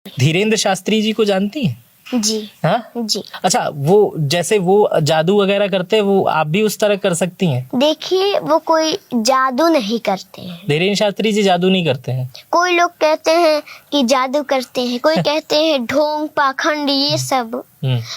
धीरेन्द्र शास्त्री जी को जानती हैं? जी हाँ जी। अच्छा, वो जैसे वो जादू वगैरह करते हैं, वो आप भी उस तरह कर सकती हैं? देखिए, वो कोई जादू नहीं करते हैं। धीरेन्द्र शास्त्री जी जादू नहीं करते हैं? कोई लोग कहते हैं कि जादू करते हैं, कोई कहते हैं ढोंग पाखंड ये सब,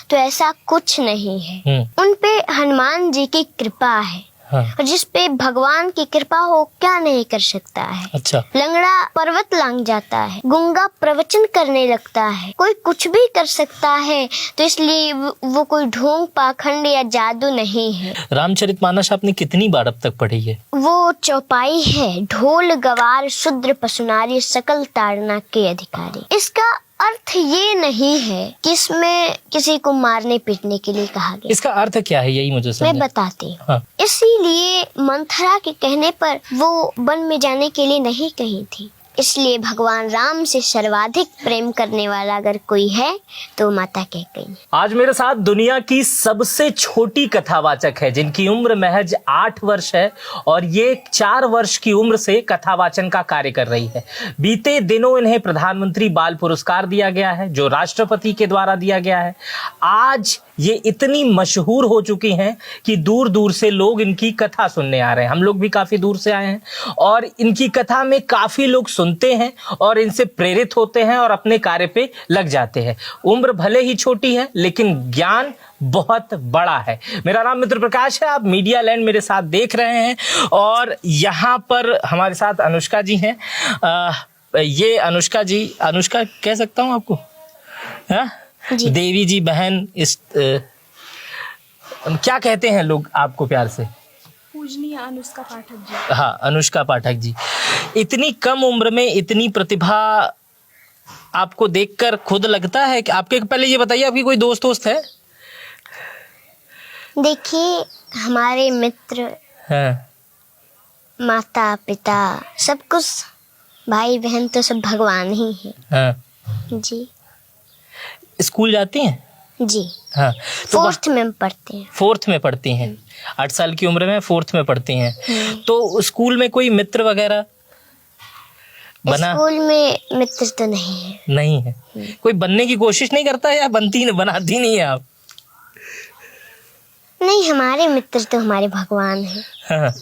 तो ऐसा कुछ नहीं है। उन पे हनुमान जी की कृपा है। हाँ। और जिस पे भगवान की कृपा हो क्या नहीं कर सकता है। अच्छा। लंगड़ा पर्वत लांग जाता है, गूंगा प्रवचन करने लगता है, कोई कुछ भी कर सकता है, तो इसलिए वो कोई ढोंग पाखंड या जादू नहीं है। रामचरितमानस आपने कितनी बार अब तक पढ़ी है? वो चौपाई है, ढोल गवार शूद्र पशुनारी सकल ताड़ना के अधिकारी। इसका अर्थ ये नहीं है कि इसमें किसी को मारने पीटने के लिए कहा गया। इसका अर्थ क्या है, यही मुझे समझ। मैं बताती हूँ। हाँ। इसीलिए मंथरा के कहने पर वो वन में जाने के लिए नहीं कही थी। इसलिए भगवान राम से सर्वाधिक प्रेम करने वाला अगर कोई है तो माता कैकेयी। आज मेरे साथ दुनिया की सबसे छोटी कथावाचक है, जिनकी उम्र महज 8 वर्ष है और ये 4 वर्ष की उम्र से कथावाचन का कार्य कर रही है। बीते दिनों इन्हें प्रधानमंत्री बाल पुरस्कार दिया गया है, जो राष्ट्रपति के द्वारा दिया गया है। आज ये इतनी मशहूर हो चुकी हैं कि दूर दूर से लोग इनकी कथा सुनने आ रहे हैं। हम लोग भी काफी दूर से आए हैं और इनकी कथा में काफी लोग सुनते हैं और इनसे प्रेरित होते हैं और अपने कार्य पे लग जाते हैं। उम्र भले ही छोटी है लेकिन ज्ञान बहुत बड़ा है। मेरा नाम मित्र प्रकाश है, आप मीडिया लैंड मेरे साथ देख रहे हैं और यहाँ पर हमारे साथ अनुष्का जी हैं। ये अनुष्का जी, अनुष्का कह सकता हूँ आपको? हाँ, देवी जी, बहन, इस क्या कहते हैं लोग आपको प्यार से? पूजनीय अनुष्का पाठक जी। हाँ, अनुष्का पाठक जी। इतनी कम उम्र में इतनी प्रतिभा आपको देखकर खुद लगता है कि आपके, पहले ये बताइए आपकी कोई दोस्त है? देखिए, हमारे मित्र, हाँ। माता पिता, सब कुछ, भाई बहन तो सब भगवान ही है। हाँ। जी। स्कूल जाती हैं? जी। हाँ। तो 4th में पढ़ते हैं। 4th में पढ़ती हैं? 8 साल की उम्र में 4th में पढ़ती हैं। तो स्कूल में कोई मित्र वगैरह बना? स्कूल में मित्र तो नहीं है। नहीं है? कोई बनने की कोशिश नहीं करता है या बनाती नहीं है आप? नहीं, हमारे मित्र तो हमारे भगवान हैं। हाँ।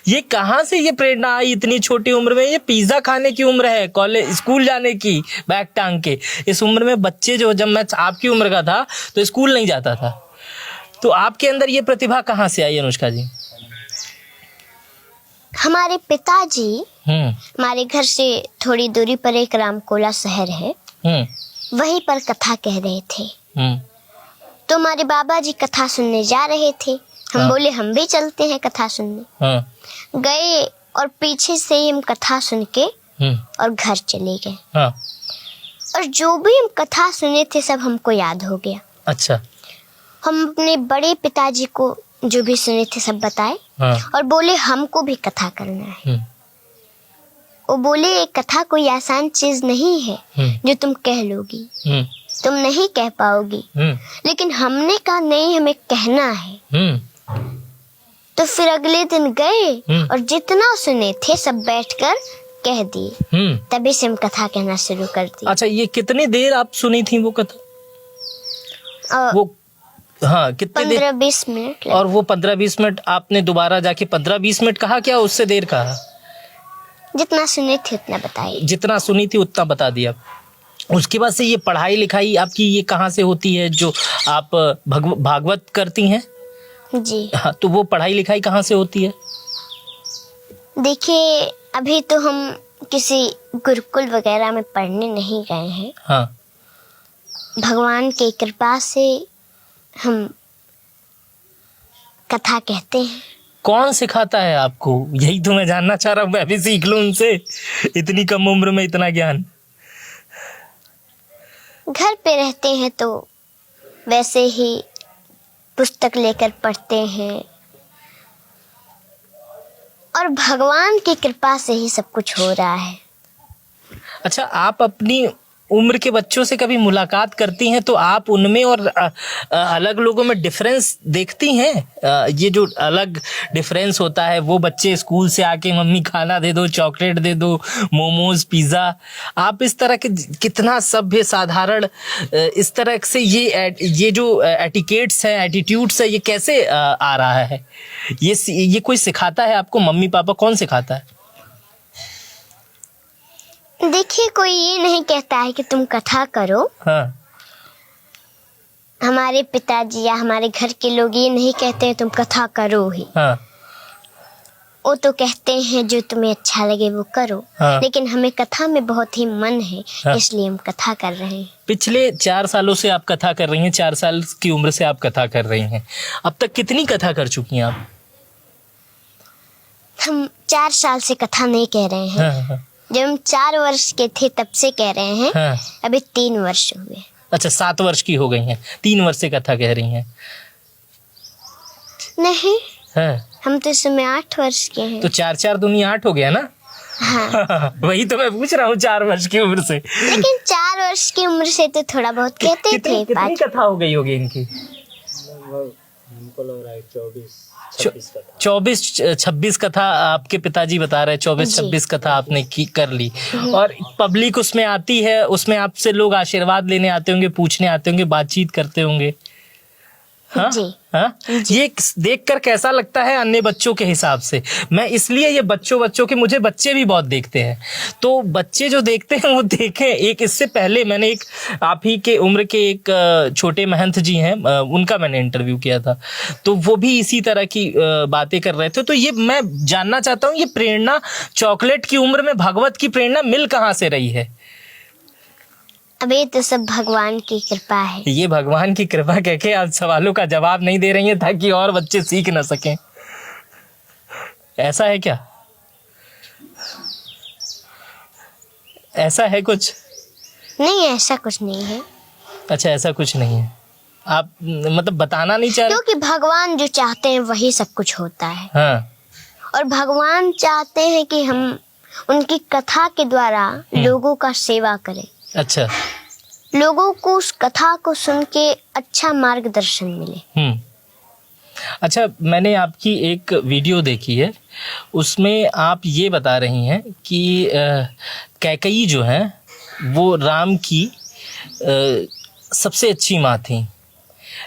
ये कहाँ से ये प्रेरणा आई इतनी छोटी उम्र में? ये पिज्जा खाने की उम्र है, कॉलेज स्कूल जाने की, बैग टांग के। इस उम्र में बच्चे जो, जब मैं आपकी उम्र का था तो स्कूल नहीं जाता था, तो आपके अंदर ये प्रतिभा कहाँ से आई अनुष्का जी? हमारे पिताजी, हमारे घर से थोड़ी दूरी पर एक रामकोला शहर है, वहीं पर कथा कह रहे थे। तो हमारे बाबा जी कथा सुनने जा रहे थे। हम बोले हम भी चलते हैं कथा सुनने। गए और पीछे से ही हम कथा सुन के और घर चले गए। और जो भी हम कथा सुने थे सब हमको याद हो गया। अच्छा। हम अपने बड़े पिताजी को जो भी सुने थे सब बताए और बोले हमको भी कथा करना है। वो बोले कथा कोई आसान चीज नहीं है जो तुम कह लोगी, तुम नहीं कह पाओगी, लेकिन हमने कहा नहीं, हमें कहना है। तो फिर अगले दिन गए और जितना सुने थे सब बैठकर कह दिए। तभी से हम कथा कहना शुरू कर दी। अच्छा, ये कितनी देर आप सुनी थी वो कथा? वो हाँ, कितने 15-20 मिनट। और वो 15-20 मिनट आपने दोबारा जाके 15-20 मिनट कहा, क्या उससे देर कहा? जितना सुने थे उतना बताइए। जितना सुनी थी उतना बता दिया। उसके बाद से ये पढ़ाई लिखाई आपकी ये कहाँ से होती है, जो आप भागवत करती हैं? जी। हाँ, तो वो पढ़ाई लिखाई कहाँ से होती है? देखिए, अभी तो हम किसी गुरुकुल वगैरह में पढ़ने नहीं गए हैं। हाँ। भगवान की कृपा से हम कथा कहते हैं। कौन सिखाता है आपको? यही तो मैं जानना चाह रहा हूँ, मैं भी सीख लूँ उनसे, इतनी कम उम्र में इतना ज्ञान। घर पे रहते हैं तो वैसे ही पुस्तक लेकर पढ़ते हैं और भगवान की कृपा से ही सब कुछ हो रहा है। अच्छा, आप अपनी उम्र के बच्चों से कभी मुलाकात करती हैं तो आप उनमें और अलग लोगों में डिफरेंस देखती हैं? ये जो अलग डिफरेंस होता है, वो बच्चे स्कूल से आके मम्मी खाना दे दो, चॉकलेट दे दो, मोमोज, पिज़्ज़ा, आप इस तरह के कितना सभ्य साधारण इस तरह से ये जो एटिकेट्स हैं, एटीट्यूड्स है, ये कैसे आ रहा है? ये कोई सिखाता है आपको? मम्मी पापा कौन सिखाता है? देखिए, कोई ये नहीं कहता है कि तुम कथा करो। हाँ। हमारे पिताजी या हमारे घर के लोग ये नहीं कहते हैं तुम कथा करो ही। हाँ। वो तो कहते हैं जो तुम्हें अच्छा लगे वो करो। हाँ। लेकिन हमें कथा में बहुत ही मन है, हाँ। इसलिए हम कथा कर रहे हैं। पिछले 4 सालों से आप कथा कर रही हैं, 4 साल की उम्र से आप कथा कर रही हैं। अब तक कितनी कथा कर चुकी हैं आप? हम 4 साल से कथा नहीं कह रहे हैं। हाँ, हाँ, जब हम 4 वर्ष के थे तब से कह रहे हैं। हाँ। अभी 3 वर्ष हुए। अच्छा, 7 वर्ष की हो गई हैं, 3 वर्ष से कथा कह रही हैं। नहीं, हाँ। हम तो इस समय 8 वर्ष के हैं। तो 4 दूनी 8 हो गया ना? हाँ। वही तो मैं पूछ रहा हूँ, 4 वर्ष की उम्र से। लेकिन 4 वर्ष की उम्र से तो थोड़ा बहुत कहते थे। कितनी कथा हो गई होगी इनकी? हमको लग रहा है 24-26 कथा आपके पिताजी बता रहे हैं। 24-26 कथा आपने कर ली, और पब्लिक उसमें आती है, उसमें आपसे लोग आशीर्वाद लेने आते होंगे, पूछने आते होंगे, बातचीत करते होंगे। हाँ? जी। हाँ? ये देखकर कैसा लगता है अन्य बच्चों के हिसाब से? मैं इसलिए ये बच्चों के, मुझे बच्चे भी बहुत देखते हैं, तो बच्चे जो देखते हैं वो देखें। एक इससे पहले मैंने एक आप ही के उम्र के एक छोटे महंत जी हैं, उनका मैंने इंटरव्यू किया था, तो वो भी इसी तरह की बातें कर रहे थे। तो ये मैं जानना चाहता हूँ, ये प्रेरणा चॉकलेट की उम्र में भगवत की प्रेरणा मिल कहाँ से रही है? अभी तो सब भगवान की कृपा है। ये भगवान की कृपा कह के आप सवालों का जवाब नहीं दे रही हैं ताकि और बच्चे सीख न सकें, ऐसा है क्या? ऐसा है कुछ? नहीं, ऐसा कुछ नहीं है। अच्छा, ऐसा कुछ नहीं है। आप मतलब बताना नहीं चाह रहे? क्योंकि भगवान जो चाहते हैं वही सब कुछ होता है। हाँ। और भगवान चाहते हैं कि हम उनकी कथा के द्वारा लोगों का सेवा करें। अच्छा। लोगों को उस कथा को सुन के अच्छा मार्गदर्शन मिले। अच्छा, मैंने आपकी एक वीडियो देखी है, उसमें आप ये बता रही हैं कि कैकेयी जो है वो राम की सबसे अच्छी माँ थी,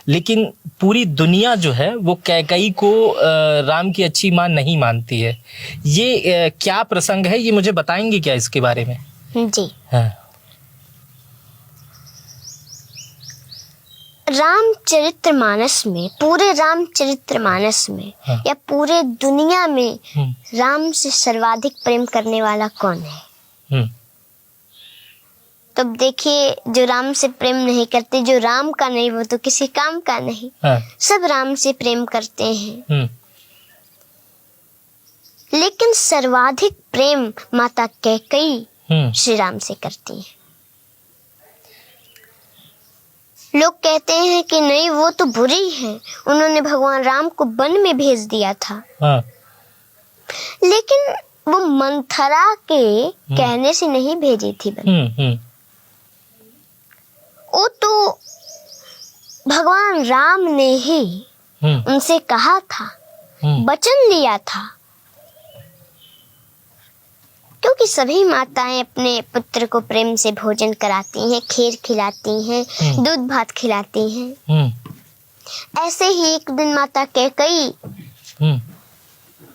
लेकिन पूरी दुनिया जो है वो कैकेयी को राम की अच्छी माँ नहीं मानती है। ये क्या प्रसंग है, ये मुझे बताएंगे क्या इसके बारे में? जी। हाँ। रामचरितमानस में, पूरे रामचरितमानस में, हाँ। या पूरे दुनिया में राम से सर्वाधिक प्रेम करने वाला कौन है? तब देखिए, जो राम से प्रेम नहीं करते, जो राम का नहीं, वो तो किसी काम का नहीं। हाँ। सब राम से प्रेम करते हैं। लेकिन सर्वाधिक प्रेम माता कैकेयी श्री राम से करती है। लोग कहते हैं कि नहीं, वो तो बुरी है, उन्होंने भगवान राम को वन में भेज दिया था। हाँ। लेकिन वो मंथरा के कहने से नहीं भेजी थी वन। वो तो भगवान राम ने ही उनसे कहा था, वचन लिया था। क्योंकि सभी माताएं अपने पुत्र को प्रेम से भोजन कराती हैं, खीर खिलाती हैं, दूध भात खिलाती हैं। ऐसे ही एक दिन माता कैकेयी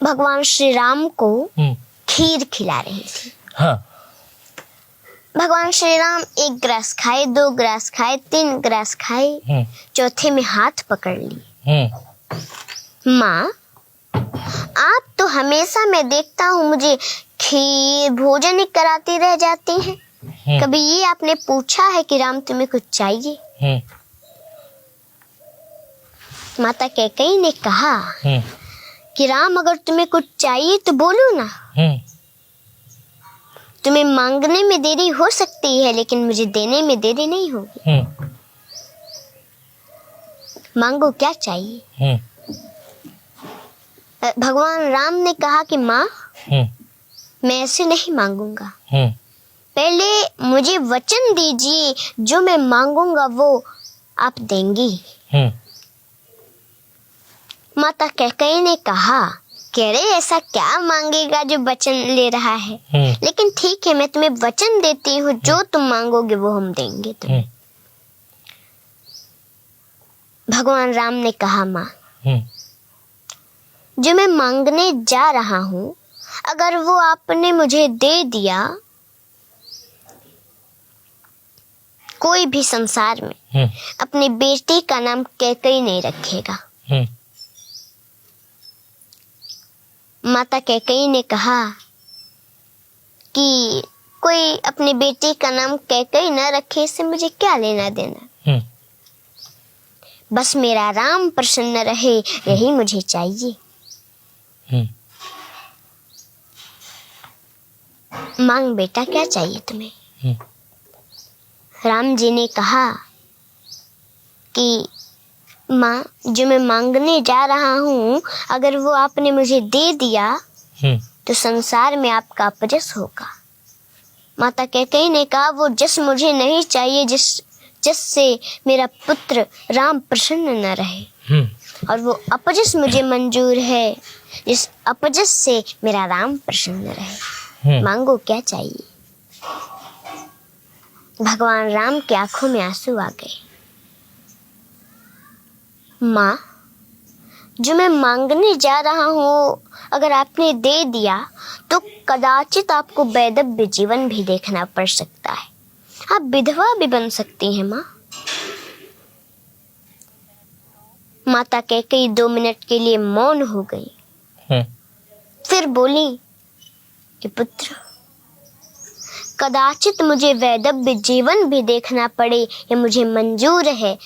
भगवान श्री राम को खीर खिला रही थी। हाँ। भगवान श्री राम 1 ग्रास खाए, 2 ग्रास खाए, 3 ग्रास खाए, चौथे में हाथ पकड़ ली। माँ, आप तो हमेशा मैं देखता हूँ मुझे खीर भोजन ही कराती रह जाती हैं। कभी ये आपने पूछा है कि राम तुम्हें कुछ चाहिए? माता कैकेयी ने कहा कि राम, अगर तुम्हें कुछ चाहिए तो बोलो ना। तुम्हें मांगने में देरी हो सकती है, लेकिन मुझे देने में देरी नहीं होगी। मांगो, क्या चाहिए? भगवान राम ने कहा कि माँ, मैं ऐसे नहीं मांगूंगा, पहले मुझे वचन दीजिए, जो मैं मांगूंगा वो आप देंगी। माता कैकेयी ने कहा, कह रहे ऐसा क्या मांगेगा जो वचन ले रहा है, लेकिन ठीक है, मैं तुम्हें वचन देती हूँ, जो तुम मांगोगे वो हम देंगे तुम्हें। भगवान राम ने कहा, माँ जो मैं मांगने जा रहा हूँ, अगर वो आपने मुझे दे दिया, कोई भी संसार में अपनी बेटी का नाम कैकेयी नहीं रखेगा। माता कैकेयी ने कहा कि कोई अपनी बेटी का नाम कैकेयी न रखे, इससे मुझे क्या लेना देना, बस मेरा राम प्रसन्न रहे, यही मुझे चाहिए। मांग बेटा, क्या चाहिए तुम्हें? राम जी ने कहा कि माँ, जो मैं मांगने जा रहा हूँ, अगर वो आपने मुझे दे दिया तो संसार में आपका अपयश होगा। माता कैकेयी ने कहा, वो जस मुझे नहीं चाहिए, जिससे मेरा पुत्र राम प्रसन्न न रहे, और वो अपयश मुझे मंजूर है, जिस अपयश से मेरा राम प्रसन्न रहे। मांगो, क्या चाहिए? भगवान राम की आंखों में आंसू आ गए। माँ, जो मैं मांगने जा रहा हूँ, अगर आपने दे दिया तो कदाचित आपको वैधव्य जीवन भी देखना पड़ सकता है, आप विधवा भी बन सकती हैं। माँ, माता कैकेयी 2 मिनट के लिए मौन हो गई, फिर बोली कि पुत्र, कदाचित मुझे वैधव्य जीवन भी देखना पड़े, ये मुझे मंजूर है,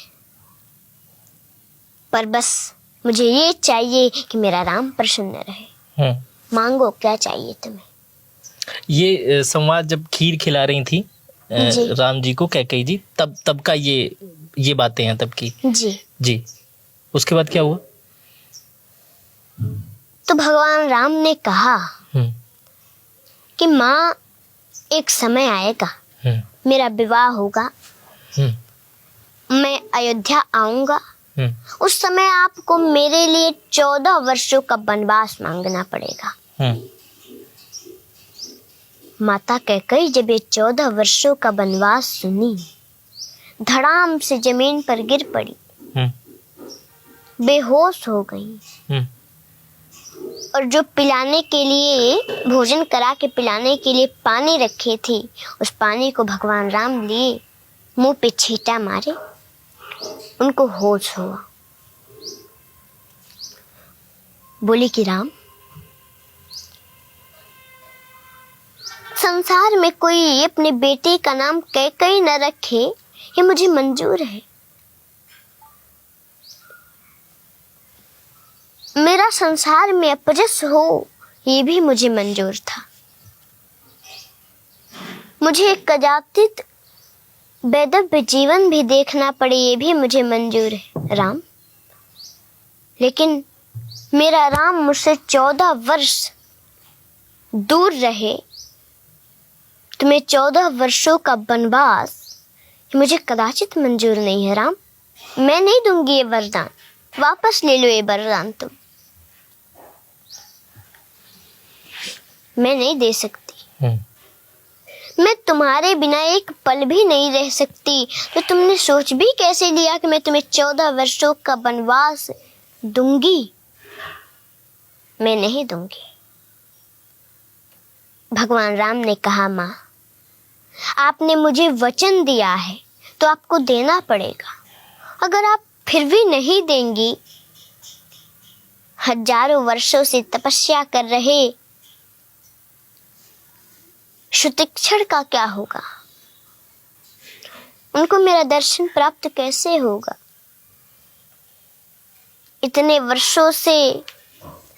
पर बस मुझे ये चाहिए कि मेरा राम प्रसन्न रहे। मांगो, क्या चाहिए तुम्हें? ये संवाद जब खीर खिला रही थी राम जी को कैकेयी जी, तब का ये बातें हैं तब की। जी। उसके बाद क्या हुआ? तो भगवान राम ने कहा कि माँ, एक समय आएगा, मेरा विवाह होगा, मैं अयोध्या आऊंगा, उस समय आपको मेरे लिए 14 वर्षों का वनवास मांगना पड़ेगा। माता कैकेयी जब ये 14 वर्षों का वनवास सुनी, धड़ाम से जमीन पर गिर पड़ी, बेहोश हो गई, और जो पिलाने के लिए, भोजन करा के पिलाने के लिए पानी रखे थी, उस पानी को भगवान राम लिए, मुंह पे छींटा मारे, उनको होश हुआ। बोली कि राम, संसार में कोई अपने बेटे का नाम कैकेयी न रखे, ये मुझे मंजूर है। मेरा संसार में अपयश हो, ये भी मुझे मंजूर था। मुझे कदाचित वैधव्य जीवन भी देखना पड़े, ये भी मुझे मंजूर है राम, लेकिन मेरा राम मुझसे 14 वर्ष दूर रहे, तुम्हें 14 वर्षों का वनवास मुझे कदाचित मंजूर नहीं है राम। मैं नहीं दूंगी ये वरदान, वापस ले लो ये वरदान तुम, मैं नहीं दे सकती। मैं तुम्हारे बिना एक पल भी नहीं रह सकती, तो तुमने सोच भी कैसे लिया कि मैं तुम्हें 14 वर्षों का वनवास दूंगी? मैं नहीं दूंगी। भगवान राम ने कहा, माँ, आपने मुझे वचन दिया है तो आपको देना पड़ेगा। अगर आप फिर भी नहीं देंगी, हजारों वर्षों से तपस्या कर रहे शुतिक्षण का क्या होगा? उनको मेरा दर्शन प्राप्त कैसे होगा? इतने वर्षों से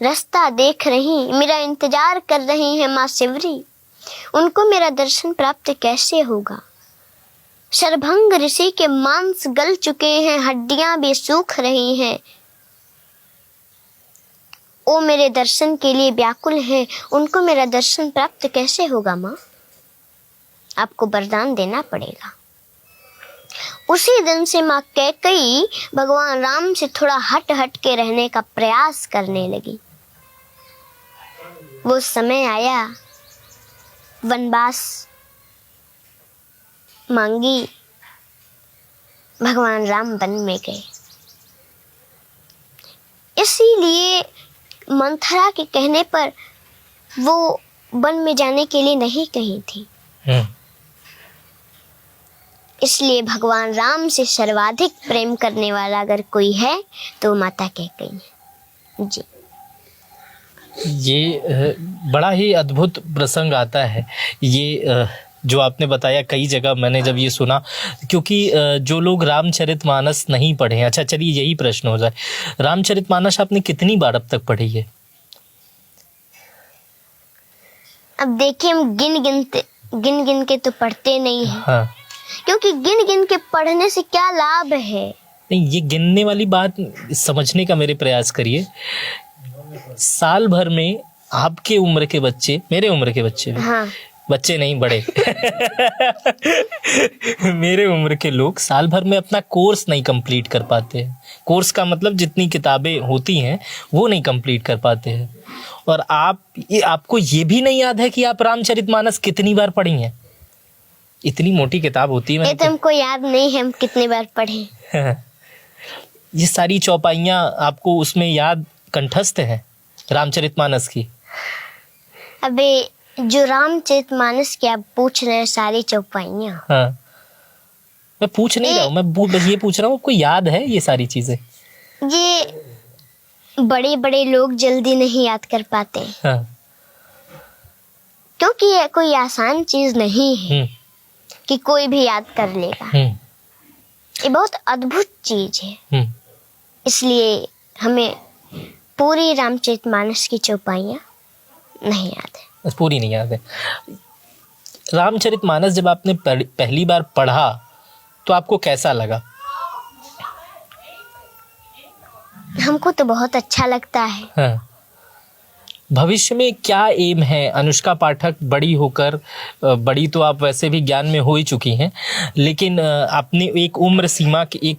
रास्ता देख रही, मेरा इंतजार कर रही है माँ शिवरी, उनको मेरा दर्शन प्राप्त कैसे होगा? शरभंग ऋषि के मांस गल चुके हैं, हड्डियां भी सूख रही हैं, वो मेरे दर्शन के लिए व्याकुल हैं, उनको मेरा दर्शन प्राप्त कैसे होगा माँ? आपको वरदान देना पड़ेगा। उसी दिन से माँ कैकेयी भगवान राम से थोड़ा हट हट के रहने का प्रयास करने लगी। वो समय आया, वनवास मांगी, भगवान राम वन में गए। इसीलिए मंथरा के कहने पर वो वन में जाने के लिए नहीं कही थी। इसलिए भगवान राम से सर्वाधिक प्रेम करने वाला अगर कोई है तो माता कैकेयी है जी। ये बड़ा ही अद्भुत प्रसंग आता है। ये जो आपने बताया, कई जगह मैंने जब ये सुना, क्योंकि जो लोग रामचरितमानस नहीं पढ़े हैं, अच्छा चलिए यही प्रश्न हो जाए, रामचरितमानस आपने कितनी बार अब तक पढ़ी है? अब देखिए, हम गिन गिन के तो पढ़ते नहीं हैं। हाँ। क्योंकि गिन गिन के पढ़ने से क्या लाभ है? नहीं, ये गिनने वाली बात समझने का मेरे प्रयास करिए। साल भर में आपके उम्र के बच्चे, मेरे उम्र के बच्चे, हाँ। बच्चे नहीं बड़े मेरे उम्र के लोग साल भर में अपना कोर्स नहीं कंप्लीट कर पाते हैं। कोर्स का मतलब जितनी किताबें होती हैं वो नहीं कंप्लीट कर पाते हैं। और आपको ये भी नहीं याद है कि आप रामचरितमानस कितनी बार पढ़ी हैं? इतनी मोटी किताब होती है। ये तो हमको याद नहीं है हम कितनी बार पढ़े। ये सारी चौपाइयाँ आपको उसमें याद, कंठस्थ हैं रामचरितमानस की? अबे जो रामचरितमानस की आप पूछ रहे हैं सारी चौपाइयाँ, हाँ, मैं पूछ नहीं रहा हूँ, मैं बस ये पूछ रहा हूँ आपको याद है ये सारी चीजें? ये बड़े बड़े लोग जल्दी नहीं याद कर पाते। हाँ। क्योंकि ये कोई आसान चीज नहीं है कि कोई भी याद कर लेगा। ये बहुत अद्भुत चीज है। इसलिए हमें पूरी रामचरितमानस की चौपाइयाँ नहीं याद है। पूरी नहीं याद है। रामचरितमानस जब आपने पहली बार पढ़ा तो आपको कैसा लगा? हमको तो बहुत अच्छा लगता है। हाँ। भविष्य में क्या एम है अनुष्का पाठक बड़ी होकर? बड़ी तो आप वैसे भी ज्ञान में हो ही चुकी हैं, लेकिन आपने एक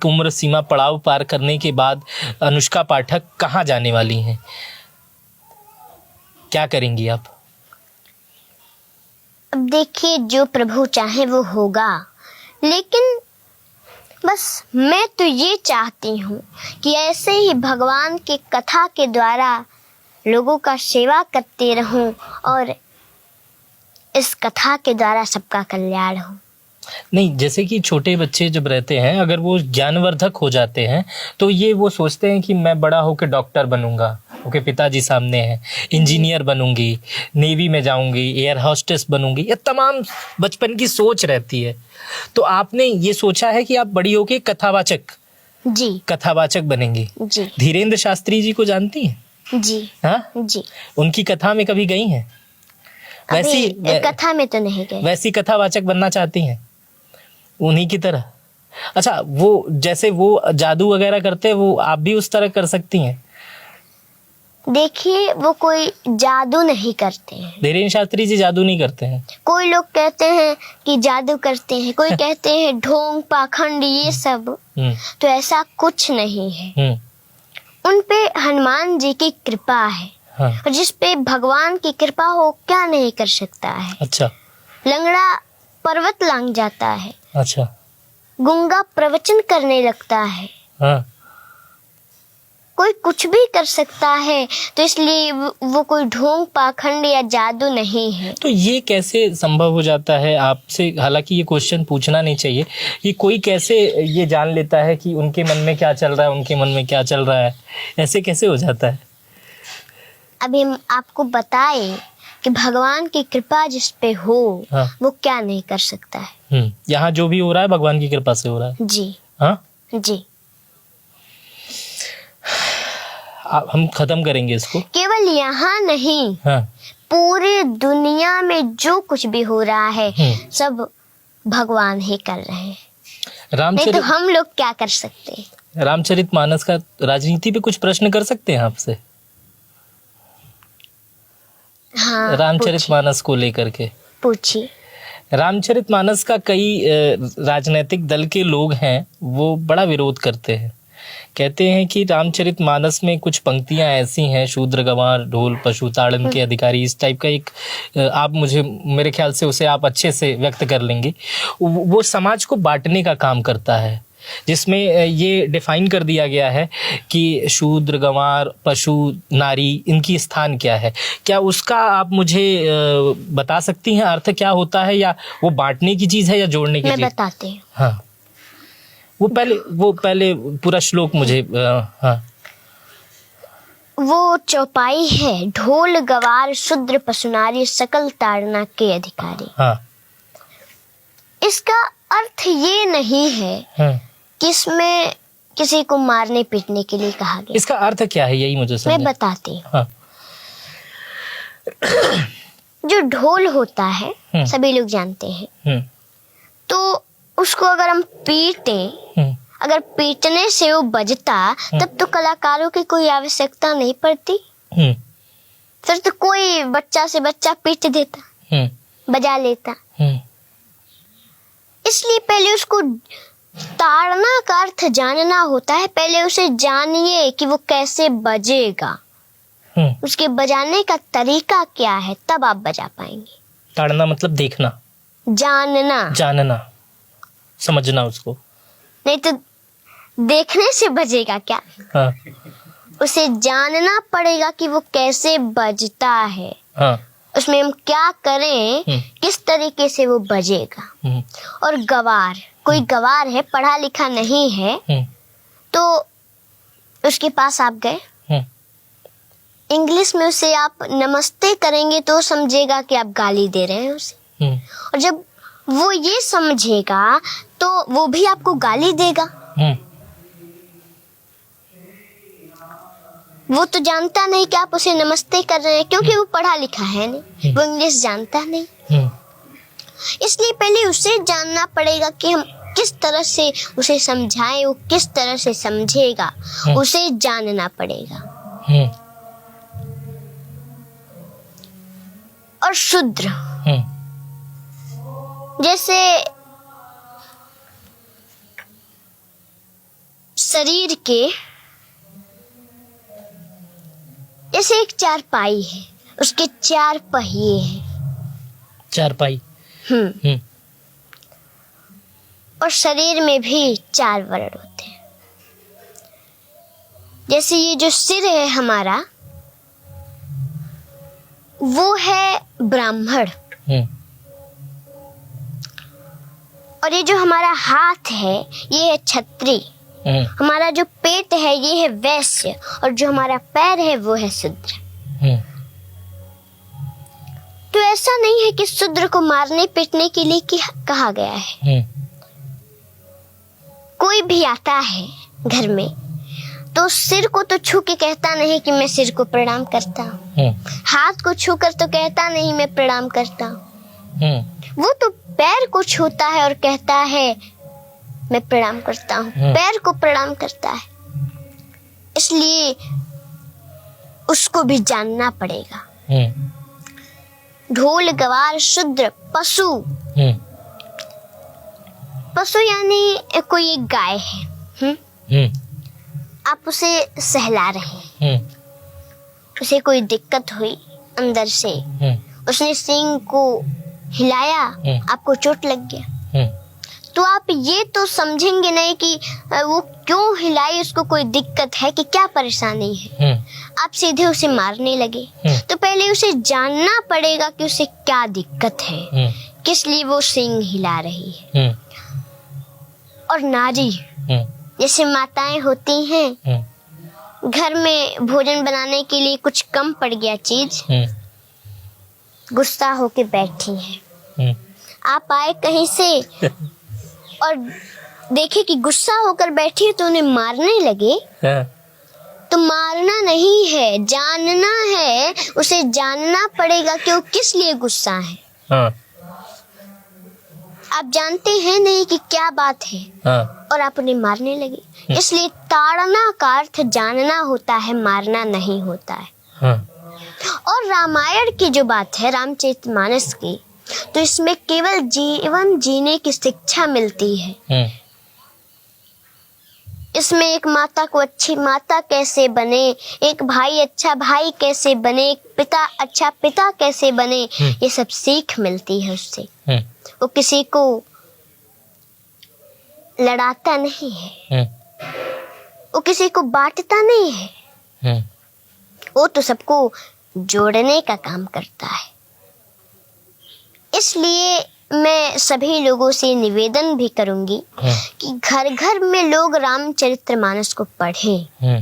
उम्र सीमा पड़ाव पार करने के बाद अनुष्का पाठक कहाँ जाने वाली हैं? क्या करेंगी आप? अब देखिए, जो प्रभु चाहे वो होगा, लेकिन बस मैं तो ये चाहती हूँ कि ऐसे ही भगवान की कथा के द्वारा लोगों का सेवा करते रहूं और इस कथा के द्वारा सबका कल्याण हो। नहीं, जैसे कि छोटे बच्चे जब रहते हैं, अगर वो ज्ञानवर्धक हो जाते हैं तो ये वो सोचते हैं कि मैं बड़ा होकर डॉक्टर बनूंगा, ओके, पिताजी सामने हैं, इंजीनियर बनूंगी, नेवी में जाऊंगी, एयर होस्टेस बनूंगी, ये तमाम बचपन की सोच रहती है। तो आपने ये सोचा है कि आप बड़ी होकर कथावाचक बनेंगी? जी। धीरेन्द्र शास्त्री जी को जानती हैं? जी। हाँ जी। उनकी कथा में कभी गई हैं? वैसी कथा में तो नहीं गई। वैसी कथावाचक बनना चाहती हैं उन्हीं की तरह? अच्छा, वो जैसे वो जादू वगैरह करते हैं, वो आप भी उस तरह कर सकती हैं? देखिए, वो कोई जादू नहीं करते हैं। धीरेन्द्र शास्त्री जी जादू नहीं करते हैं। कोई लोग कहते हैं कि जादू करते हैं, कोई कहते हैं ढोंग पाखंड, ये सब, तो ऐसा कुछ नहीं है। उन पे हनुमान जी की कृपा है। हाँ। और जिस पे भगवान की कृपा हो क्या नहीं कर सकता है। अच्छा। लंगड़ा पर्वत लांग जाता है। अच्छा। गूंगा प्रवचन करने लगता है। हाँ। कोई कुछ भी कर सकता है, तो इसलिए वो कोई ढोंग पाखंड या जादू नहीं है। तो ये कैसे संभव हो जाता है आपसे? हालांकि ये क्वेश्चन पूछना नहीं चाहिए, कि कोई कैसे ये जान लेता है कि उनके मन में क्या चल रहा है, उनके मन में क्या चल रहा है, ऐसे कैसे हो जाता है? अभी हम आपको बताए कि भगवान की कृपा जिस पे हो, हाँ, वो क्या नहीं कर सकता है। यहाँ जो भी हो रहा है भगवान की कृपा से हो रहा है। जी। हाँ जी। हम खत्म करेंगे इसको। केवल यहाँ नहीं, हाँ, पूरी दुनिया में जो कुछ भी हो रहा है सब भगवान ही कर रहे हैं। नहीं तो हम लोग क्या कर सकते हैं? रामचरितमानस का राजनीति पे कुछ प्रश्न कर सकते हैं आपसे? हाँ, रामचरितमानस को लेकर के पूछिए। रामचरितमानस का कई राजनीतिक दल के लोग हैं वो बड़ा विरोध करते हैं, कहते हैं कि रामचरितमानस में कुछ पंक्तियां ऐसी हैं, शूद्र गंवार ढोल पशु ताड़न के अधिकारी, इस टाइप का एक आप मुझे मेरे ख्याल से उसे आप अच्छे से व्यक्त कर लेंगे, वो समाज को बांटने का काम करता है, जिसमें ये डिफाइन कर दिया गया है कि शूद्र गंवार पशु नारी इनकी स्थान क्या है। क्या उसका आप मुझे बता सकती हैं अर्थ क्या होता है, या वो बांटने की चीज है या जोड़ने की चीज? मैं बताती हूँ। हाँ, वो पहले पूरा श्लोक मुझे हाँ। वो चौपाई है, ढोल गवार शूद्र पशु नारी सकल ताड़ना के अधिकारी। हाँ। इसका अर्थ ये नहीं है हाँ। कि इसमें किसी को मारने पीटने के लिए कहा गया। इसका अर्थ क्या है यही मुझे समझ। मैं बताती हूँ। हाँ। जो ढोल होता है सभी लोग जानते हैं, तो उसको अगर हम पीटे, अगर पीटने से वो बजता तब तो कलाकारों की कोई आवश्यकता नहीं पड़ती, फिर तो कोई बच्चा से बच्चा पीट देता, बजा लेता। इसलिए पहले उसको ताड़ना का अर्थ जानना होता है, पहले उसे जानिए कि वो कैसे बजेगा, उसके बजाने का तरीका क्या है, तब आप बजा पाएंगे। ताड़ना मतलब देखना, जानना, समझना उसको, नहीं तो देखने से बजेगा क्या। हाँ। उसे जानना पड़ेगा कि वो कैसे बजता है, हाँ। उसमें हम क्या करें, किस तरीके से वो बजेगा। और गवार, कोई गवार है पढ़ा लिखा नहीं है, तो उसके पास आप गए, इंग्लिश में उसे आप नमस्ते करेंगे तो समझेगा कि आप गाली दे रहे हैं उसे, और जब वो ये समझेगा तो वो भी आपको गाली देगा। वो तो जानता नहीं कि आप उसे नमस्ते कर रहे हैं, क्योंकि वो पढ़ा लिखा है नहीं, वो इंग्लिश जानता नहीं। इसलिए पहले उसे जानना पड़ेगा कि हम किस तरह से उसे समझाएं, वो किस तरह से समझेगा, उसे जानना पड़ेगा। और शूद्र, जैसे शरीर के, जैसे एक चारपाई है, उसके 4 पहिए हैं। चारपाई। और शरीर में भी 4 वर्ण होते हैं। जैसे ये जो सिर है हमारा, वो है ब्राह्मण, और ये जो हमारा हाथ है ये है क्षत्रिय, हमारा जो पेट है ये है वैश्य, और जो हमारा पैर है वो है शूद्र। तो ऐसा नहीं है कि शूद्र को मारने पीटने के लिए कहा गया है। कोई भी आता है घर में तो सिर को तो छू के कहता नहीं कि मैं सिर को प्रणाम करता हूँ, हाथ को छू कर तो कहता नहीं मैं प्रणाम करता हूँ, वो तो पैर को छूता है और कहता है मैं प्रणाम करता हूँ, पैर को प्रणाम करता है। इसलिए उसको भी जानना पड़ेगा। ढोल गवार शूद्र पशु, पशु यानी कोई एक गाय है, आप उसे सहला रहे हैं, उसे कोई दिक्कत हुई अंदर से, उसने सींग को हिलाया, आपको चोट लग गया, तो आप ये तो समझेंगे नहीं कि वो क्यों हिलाई, उसको कोई दिक्कत है कि क्या परेशानी है, आप सीधे उसे मारने लगे। तो पहले उसे जानना पड़ेगा कि उसे क्या दिक्कत है, किस लिए वो सींग हिला रही है। और नारी, जैसे माताएं होती हैं, घर में भोजन बनाने के लिए कुछ कम पड़ गया चीज, गुस्सा होके बैठी हैं, आप आए कहीं से और देखे कि गुस्सा होकर बैठी है तो उन्हें मारने लगे, तो मारना नहीं है, जानना है, उसे जानना पड़ेगा कि वो किस लिए गुस्सा है। आप जानते हैं नहीं कि क्या बात है, और आप उन्हें मारने लगे। इसलिए ताड़ना का अर्थ जानना होता है, मारना नहीं होता है। और रामायण की जो बात है, रामचरितमानस की, तो इसमें केवल जीवन जीने की शिक्षा मिलती है। इसमें एक माता को अच्छी माता कैसे बने, एक भाई अच्छा भाई कैसे बने, एक पिता अच्छा पिता कैसे बने, ये सब सीख मिलती है उससे। वो किसी को लड़ाता नहीं है, वो किसी को बांटता नहीं है, वो तो सबको जोड़ने का काम करता है। इसलिए मैं सभी लोगों से निवेदन भी करूंगी कि घर घर में लोग रामचरितमानस को पढ़ें।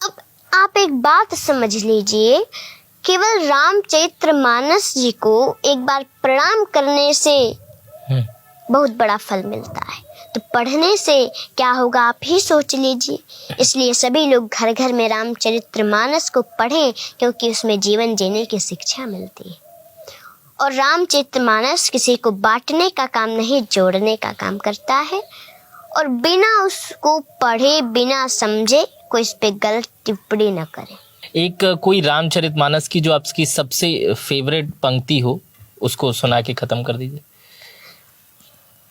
अब आप एक बात समझ लीजिए, केवल रामचरितमानस जी को एक बार प्रणाम करने से बहुत बड़ा फल मिलता है, तो पढ़ने से क्या होगा आप ही सोच लीजिए। इसलिए सभी लोग घर घर में रामचरितमानस को पढ़ें, क्योंकि उसमें जीवन जीने की शिक्षा मिलती है। और रामचरितमानस किसी को बांटने का काम नहीं, जोड़ने का काम करता है। और बिना उसको पढ़े, बिना समझे कोई इस पे गलत टिप्पणी न करे। एक कोई रामचरितमानस की जो आपकी सबसे फेवरेट पंक्ति हो, उसको सुना के खत्म कर दीजिए।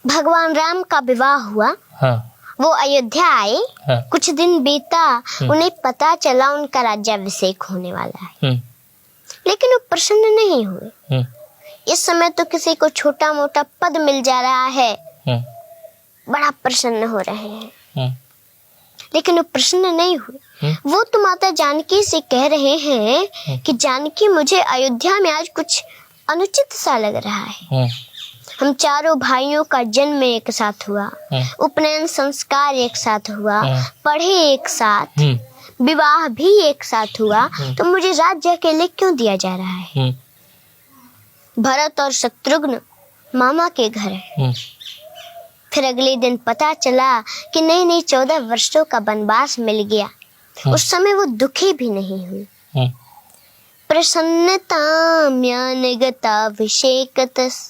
भगवान राम का विवाह हुआ, वो अयोध्या आए, कुछ दिन बीता, उन्हें पता चला उनका राज्याभिषेक होने वाला है, लेकिन वो प्रसन्न नहीं हुए। इस समय तो किसी को छोटा मोटा पद मिल जा रहा है, बड़ा प्रसन्न हो रहे हैं, लेकिन वो प्रसन्न नहीं हुए। वो तो माता जानकी से कह रहे हैं कि जानकी मुझे अयोध्या में आज कुछ अनुचित सा लग रहा है। हम चारों भाइयों का जन्म एक साथ हुआ, उपनयन संस्कार एक साथ हुआ, पढ़े एक साथ, विवाह भी एक साथ हुआ, तो मुझे राज्य अकेले क्यों दिया जा रहा है? भरत और शत्रुघ्न मामा के घर है। फिर अगले दिन पता चला कि नहीं 14 वर्षों का वनवास मिल गया। उस समय वो दुखी भी नहीं हुई। प्रसन्नताम्यान गताभिषेकतस्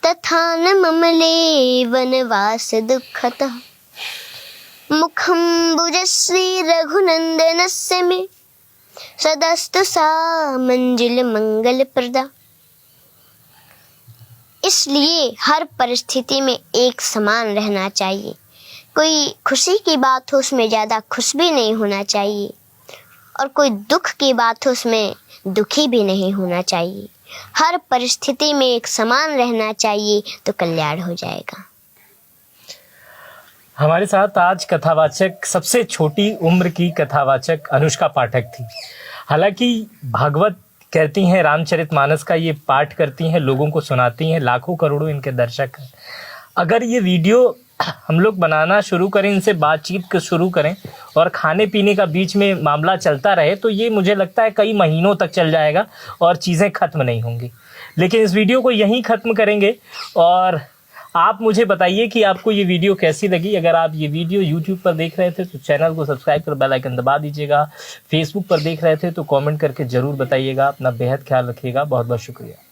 तथा न ममले वनवास दुःखतः मुखं भुजश्री रघुनंदनस्य मे सदस्तु सा मंजुल मंगल प्रदा। इसलिए हर परिस्थिति में एक समान रहना चाहिए। कोई खुशी की बात हो उसमें ज्यादा खुश भी नहीं होना चाहिए, और कोई दुख की बात हो उसमें दुखी भी नहीं होना चाहिए। हर परिस्थिति में एक समान रहना चाहिए, तो कल्याण हो जाएगा। हमारे साथ आज कथावाचक, सबसे छोटी उम्र की कथावाचक अनुष्का पाठक थी। हालांकि भागवत कहती हैं, रामचरितमानस का ये पाठ करती हैं, लोगों को सुनाती हैं, लाखों करोड़ों इनके दर्शक हैं। अगर ये वीडियो हम लोग बनाना शुरू करें, इनसे बातचीत शुरू करें और खाने पीने का बीच में मामला चलता रहे, तो ये मुझे लगता है कई महीनों तक चल जाएगा और चीज़ें ख़त्म नहीं होंगी। लेकिन इस वीडियो को यहीं ख़त्म करेंगे। और आप मुझे बताइए कि आपको ये वीडियो कैसी लगी। अगर आप ये वीडियो यूट्यूब पर देख रहे थे तो चैनल को सब्सक्राइब कर बेल आइकन दबा दीजिएगा। फेसबुक पर देख रहे थे तो कमेंट करके ज़रूर बताइएगा। अपना बेहद ख्याल रखिएगा। बहुत बहुत शुक्रिया।